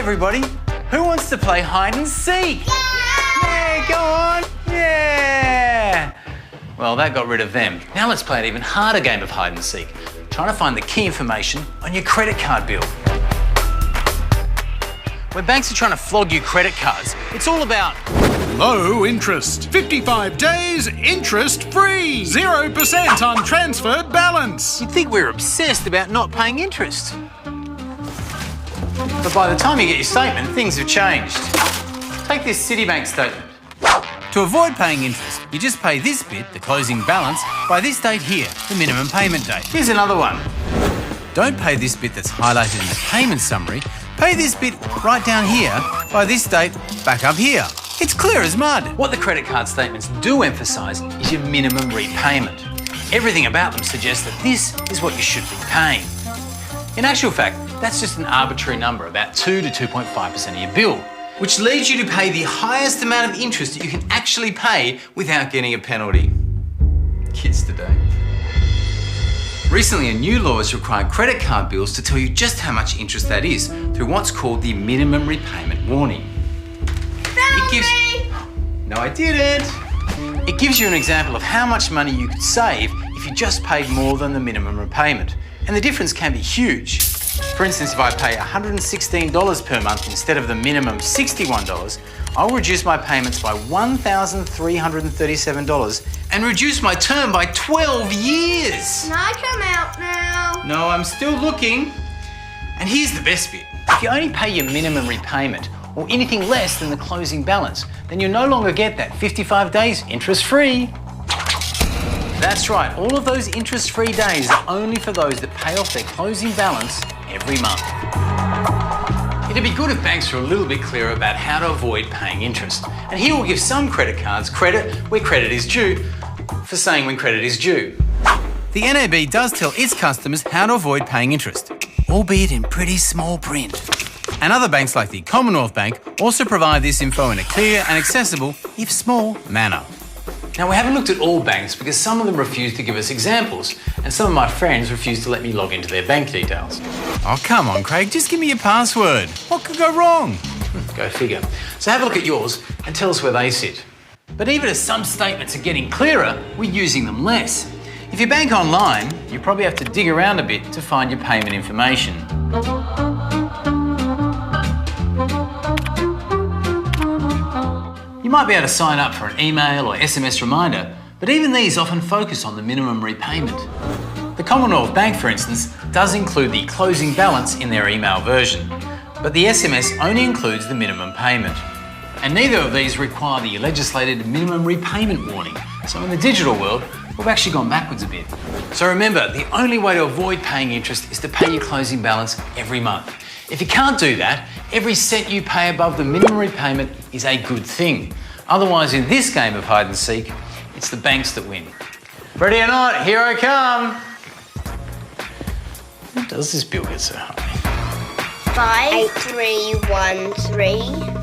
everybody. Who wants to play hide and seek? Yeah, go on. Yeah. Well, that got rid of them. Now let's play an even harder game of hide and seek. Trying to find the key information on your credit card bill. When banks are trying to flog you credit cards, it's all about low interest. 55 days interest-free. 0% on transferred balance. You'd think we're obsessed about not paying interest. But by the time you get your statement, things have changed. Take this Citibank statement. To avoid paying interest, you just pay this bit, the closing balance, by this date here, the minimum payment date. Here's another one. Don't pay this bit that's highlighted in the payment summary. Pay this bit right down here by this date back up here. It's clear as mud. What the credit card statements do emphasise is your minimum repayment. Everything about them suggests that this is what you should be paying. In actual fact, that's just an arbitrary number, about 2 to 2.5% of your bill, which leads you to pay the highest amount of interest that you can actually pay without getting a penalty. Kids today. Recently, a new law has required credit card bills to tell you just how much interest that is through what's called the minimum repayment warning. No, I didn't. It gives you an example of how much money you could save if you just paid more than the minimum repayment. And the difference can be huge. For instance, if I pay $116 per month instead of the minimum $61, I'll reduce my payments by $1,337 and reduce my term by 12 years. Can I come out now? No, I'm still looking. And here's the best bit. If you only pay your minimum repayment or anything less than the closing balance, then you'll no longer get that 55 days interest-free. That's right, all of those interest-free days are only for those that pay off their closing balance every month. It'd be good if banks were a little bit clearer about how to avoid paying interest. And here we'll give some credit cards credit where credit is due for saying when credit is due. The NAB does tell its customers how to avoid paying interest, albeit in pretty small print. And other banks like the Commonwealth Bank also provide this info in a clear and accessible, if small, manner. Now, we haven't looked at all banks because some of them refuse to give us examples and some of my friends refuse to let me log into their bank details. Oh, come on, Craig, just give me your password. What could go wrong? Go figure. So have a look at yours and tell us where they sit. But even as some statements are getting clearer, we're using them less. If you bank online, you probably have to dig around a bit to find your payment information. You might be able to sign up for an email or SMS reminder, but even these often focus on the minimum repayment. The Commonwealth Bank, for instance, does include the closing balance in their email version, but the SMS only includes the minimum payment. And neither of these require the legislated minimum repayment warning. So in the digital world, we've actually gone backwards a bit. So remember, the only way to avoid paying interest is to pay your closing balance every month. If you can't do that, every cent you pay above the minimum repayment is a good thing. Otherwise, in this game of hide and seek, it's the banks that win. Ready or not, here I come. How does this bill get so high? 5, 3, 1, 3.